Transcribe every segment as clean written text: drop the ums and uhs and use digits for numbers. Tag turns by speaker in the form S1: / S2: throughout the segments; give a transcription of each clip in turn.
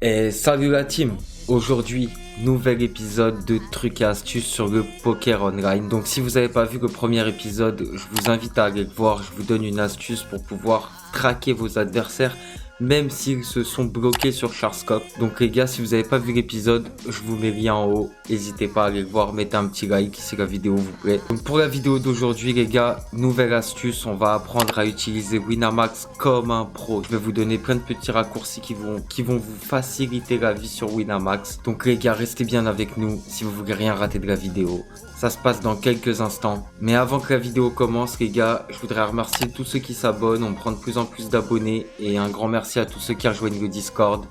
S1: Et salut la team. Aujourd'hui, nouvel épisode de trucs et astuces sur le poker online. Donc si vous n'avez pas vu le premier épisode, je vous invite à aller le voir. Je vous donne une astuce pour pouvoir traquer vos adversaires même s'ils se sont bloqués sur Charscope. Donc les gars, si vous n'avez pas vu l'épisode, je vous mets lien en haut. N'hésitez pas à aller le voir, mettez un petit like si la vidéo vous plaît. Donc pour la vidéo d'aujourd'hui les gars, nouvelle astuce, on va apprendre à utiliser Winamax comme un pro. Je vais vous donner plein de petits raccourcis qui vont vous faciliter la vie sur Winamax. Donc les gars, restez bien avec nous si vous voulez rien rater de la vidéo. Ça se passe dans quelques instants. Mais avant que la vidéo commence les gars, je voudrais remercier tous ceux qui s'abonnent. On prend de plus en plus d'abonnés. Et un grand merci à tous ceux qui rejoignent le Discord.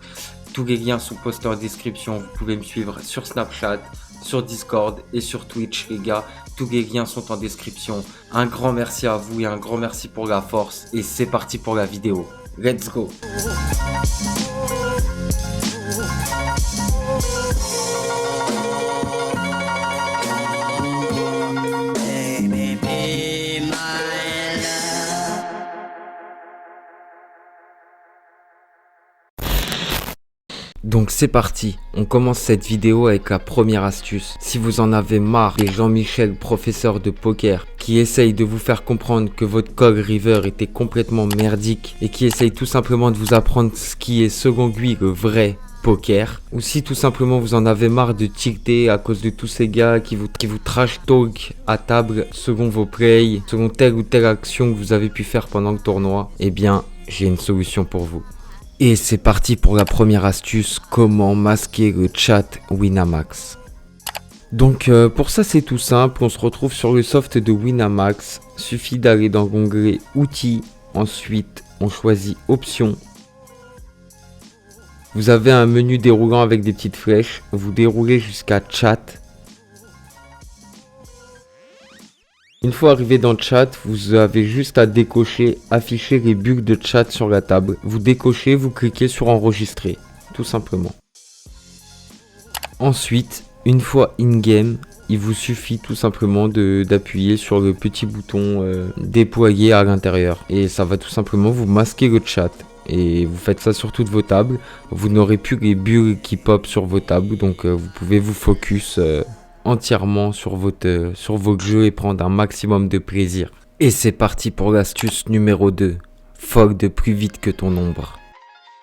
S1: Tous les liens sont postés en description. Vous pouvez me suivre sur Snapchat, sur Discord et sur Twitch les gars. Tous les liens sont en description. Un grand merci à vous et un grand merci pour la force. Et c'est parti pour la vidéo. Let's go! Donc c'est parti, on commence cette vidéo avec la première astuce. Si vous en avez marre des Jean-Michel professeur de poker qui essaye de vous faire comprendre que votre call river était complètement merdique et qui essaye tout simplement de vous apprendre ce qui est selon lui le vrai poker, ou si tout simplement vous en avez marre de tilter à cause de tous ces gars qui vous trash talk à table selon vos plays, selon telle ou telle action que vous avez pu faire pendant le tournoi, eh bien j'ai une solution pour vous. Et c'est parti pour la première astuce, comment masquer le chat Winamax. Donc pour ça c'est tout simple, on se retrouve sur le soft de Winamax, suffit d'aller dans l'onglet outils, ensuite on choisit options. Vous avez un menu déroulant avec des petites flèches, vous déroulez jusqu'à chat. Une fois arrivé dans le chat, vous avez juste à décocher, afficher les bulles de chat sur la table. Vous décochez, vous cliquez sur enregistrer, tout simplement. Ensuite, une fois in-game, il vous suffit tout simplement d'appuyer sur le petit bouton déployer à l'intérieur. Et ça va tout simplement vous masquer le chat. Et vous faites ça sur toutes vos tables. Vous n'aurez plus les bulles qui pop sur vos tables, donc vous pouvez vous focus entièrement sur vos jeux et prendre un maximum de plaisir. Et c'est parti pour l'astuce numéro 2. Fold plus vite que ton ombre.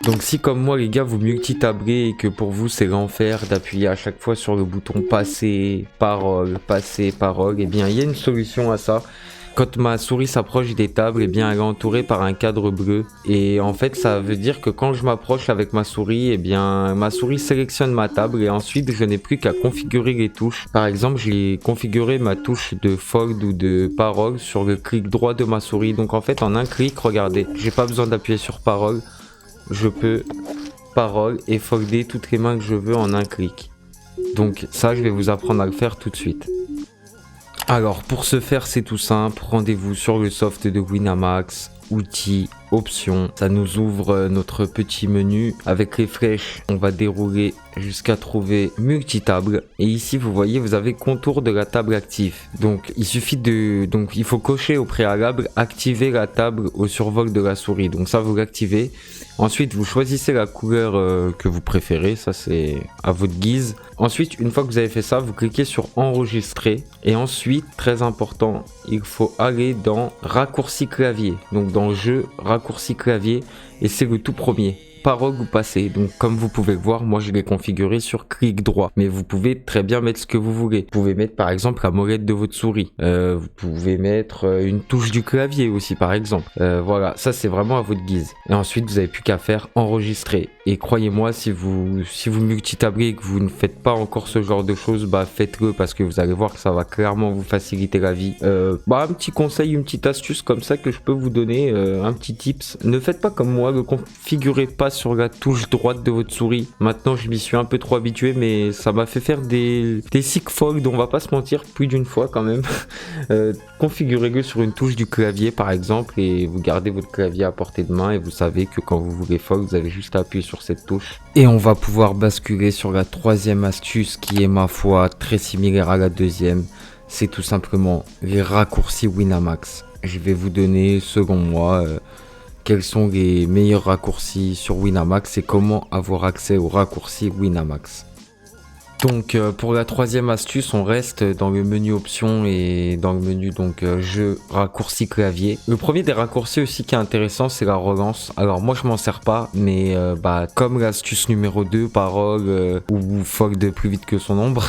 S1: Donc si comme moi les gars vous multitablez et que pour vous c'est l'enfer d'appuyer à chaque fois sur le bouton passer, parole, et bien il y a une solution à ça. Quand ma souris s'approche des tables, eh bien elle est entourée par un cadre bleu. Et en fait, ça veut dire que quand je m'approche avec ma souris, eh bien ma souris sélectionne ma table et ensuite je n'ai plus qu'à configurer les touches. Par exemple, j'ai configuré ma touche de fold ou de parole sur le clic droit de ma souris. Donc en fait, en un clic, regardez, j'ai pas besoin d'appuyer sur parole. Je peux parole et folder toutes les mains que je veux en un clic. Donc ça, je vais vous apprendre à le faire tout de suite. Alors pour ce faire c'est tout simple, rendez-vous sur le soft de Winamax, outils, options, ça nous ouvre notre petit menu avec les flèches, on va dérouler jusqu'à trouver multitable et ici vous voyez vous avez contour de la table active. Donc il suffit il faut cocher au préalable activer la table au survol de la souris. Donc ça vous l'activez. Ensuite vous choisissez la couleur que vous préférez, ça c'est à votre guise. Ensuite une fois que vous avez fait ça, vous cliquez sur enregistrer et ensuite très important, il faut aller dans raccourci clavier. Donc dans jeu raccourci clavier et c'est le tout premier. Parole ou passer. Donc comme vous pouvez le voir, moi je l'ai configuré sur clic droit. Mais vous pouvez très bien mettre ce que vous voulez. Vous pouvez mettre par exemple la molette de votre souris. Vous pouvez mettre une touche du clavier aussi par exemple. Voilà, ça c'est vraiment à votre guise. Et ensuite vous n'avez plus qu'à faire enregistrer. Et croyez-moi, si vous multitablez et que vous ne faites pas encore ce genre de choses, bah faites-le parce que vous allez voir que ça va clairement vous faciliter la vie. Un petit conseil, une petite astuce comme ça que je peux vous donner, un petit tips. Ne faites pas comme moi, ne configurez pas sur la touche droite de votre souris. Maintenant je m'y suis un peu trop habitué, mais ça m'a fait faire des sick fold, on va pas se mentir, plus d'une fois quand même. Configurez-le sur une touche du clavier par exemple et vous gardez votre clavier à portée de main et vous savez que quand vous voulez fold, vous avez juste à appuyer sur cette touche. Et on va pouvoir basculer sur la troisième astuce qui est ma foi très similaire à la deuxième. C'est tout simplement les raccourcis Winamax. Je vais vous donner selon moi quels sont les meilleurs raccourcis sur Winamax et comment avoir accès aux raccourcis Winamax. Donc pour la troisième astuce, on reste dans le menu options et dans le menu jeu raccourci clavier. Le premier des raccourcis aussi qui est intéressant, c'est la relance. Alors moi je m'en sers pas, mais comme l'astuce numéro 2, parole ou fold plus vite que son ombre,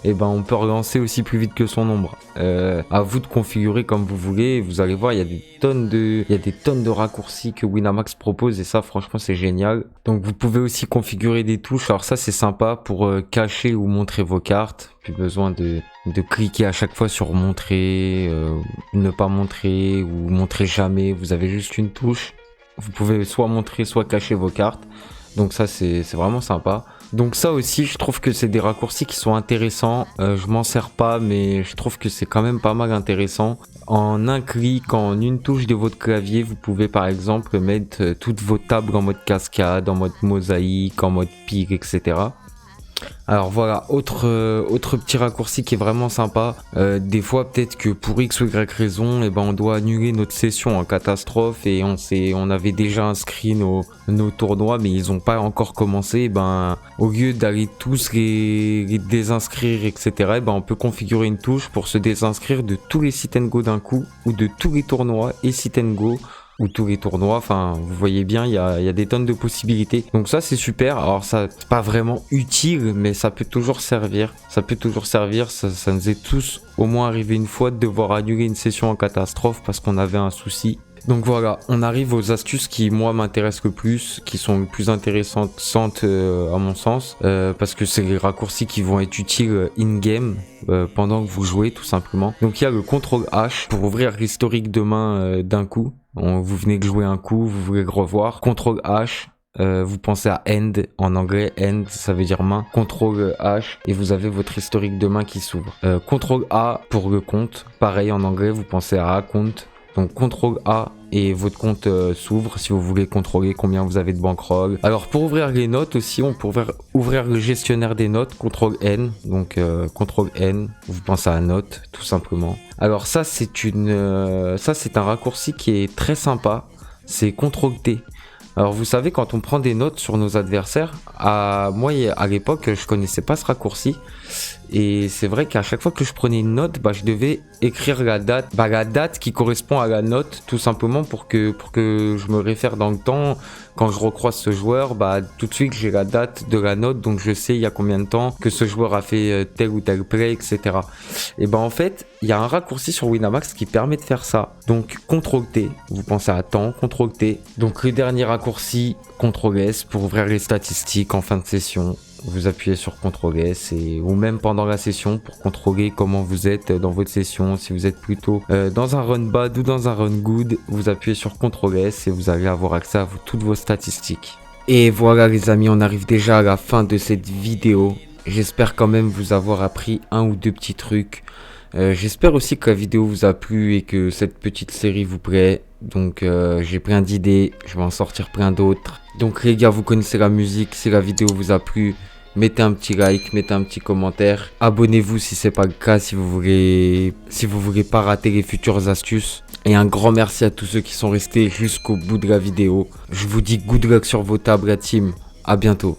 S1: et on peut relancer aussi plus vite que son ombre. À vous de configurer comme vous voulez. Vous allez voir, il y a des tonnes de raccourcis que Winamax propose et ça franchement c'est génial. Donc vous pouvez aussi configurer des touches. Alors ça c'est sympa pour cacher ou montrer vos cartes. Plus besoin de cliquer à chaque fois sur montrer, ne pas montrer ou montrer jamais. Vous avez juste une touche. Vous pouvez soit montrer soit cacher vos cartes. Donc ça c'est vraiment sympa. Donc ça aussi je trouve que c'est des raccourcis qui sont intéressants. Je m'en sers pas mais je trouve que c'est quand même pas mal intéressant. En un clic, en une touche de votre clavier, vous pouvez par exemple mettre toutes vos tables en mode cascade, en mode mosaïque, en mode pile, etc. Alors voilà, autre petit raccourci qui est vraiment sympa. Des fois peut-être que pour X ou Y raison, on doit annuler notre session en catastrophe et on avait déjà inscrit nos tournois mais ils n'ont pas encore commencé. Au lieu d'aller tous les désinscrire, etc., on peut configurer une touche pour se désinscrire de tous les sit and go d'un coup ou de tous les tournois et sit and go. Ou tous les tournois, enfin vous voyez bien, il y a des tonnes de possibilités. Donc ça c'est super, alors ça c'est pas vraiment utile, mais ça peut toujours servir. Ça nous est tous au moins arrivé une fois de devoir annuler une session en catastrophe parce qu'on avait un souci. Donc voilà, on arrive aux astuces qui moi m'intéressent le plus, qui sont les plus intéressantes à mon sens, parce que c'est les raccourcis qui vont être utiles in-game pendant que vous jouez tout simplement. Donc il y a le CTRL H pour ouvrir l'historique de main d'un coup. Vous venez de jouer un coup, vous voulez le revoir. CTRL H, vous pensez à end, en anglais end ça veut dire main. CTRL H et vous avez votre historique de main qui s'ouvre. CTRL A pour le compte, pareil en anglais vous pensez à account. Donc CTRL A et votre compte s'ouvre si vous voulez contrôler combien vous avez de bankroll. Alors pour ouvrir les notes aussi, on peut ouvrir le gestionnaire des notes, CTRL N. Donc CTRL N, vous pensez à note tout simplement. Alors ça c'est un raccourci qui est très sympa, c'est CTRL T. Alors vous savez quand on prend des notes sur nos adversaires, moi à l'époque je connaissais pas ce raccourci. Et c'est vrai qu'à chaque fois que je prenais une note, je devais écrire la date qui correspond à la note, tout simplement pour que je me réfère dans le temps. Quand je recroise ce joueur, tout de suite j'ai la date de la note, donc je sais il y a combien de temps que ce joueur a fait tel ou tel play, etc. Et en fait, il y a un raccourci sur Winamax qui permet de faire ça. Donc CTRL T, vous pensez à temps, CTRL T. Donc le dernier raccourci, CTRL S pour ouvrir les statistiques en fin de session. Vous appuyez sur CTRL S ou même pendant la session pour contrôler comment vous êtes dans votre session. Si vous êtes plutôt dans un run bad ou dans un run good, vous appuyez sur CTRL S et vous allez avoir accès à toutes vos statistiques. Et voilà les amis, on arrive déjà à la fin de cette vidéo. J'espère quand même vous avoir appris un ou deux petits trucs. J'espère aussi que la vidéo vous a plu et que cette petite série vous plaît. Donc j'ai plein d'idées, je vais en sortir plein d'autres. Donc les gars, vous connaissez la musique, si la vidéo vous a plu, mettez un petit like, mettez un petit commentaire. Abonnez-vous si c'est pas le cas, si vous voulez pas rater les futures astuces. Et un grand merci à tous ceux qui sont restés jusqu'au bout de la vidéo. Je vous dis good luck sur vos tables la team, à bientôt.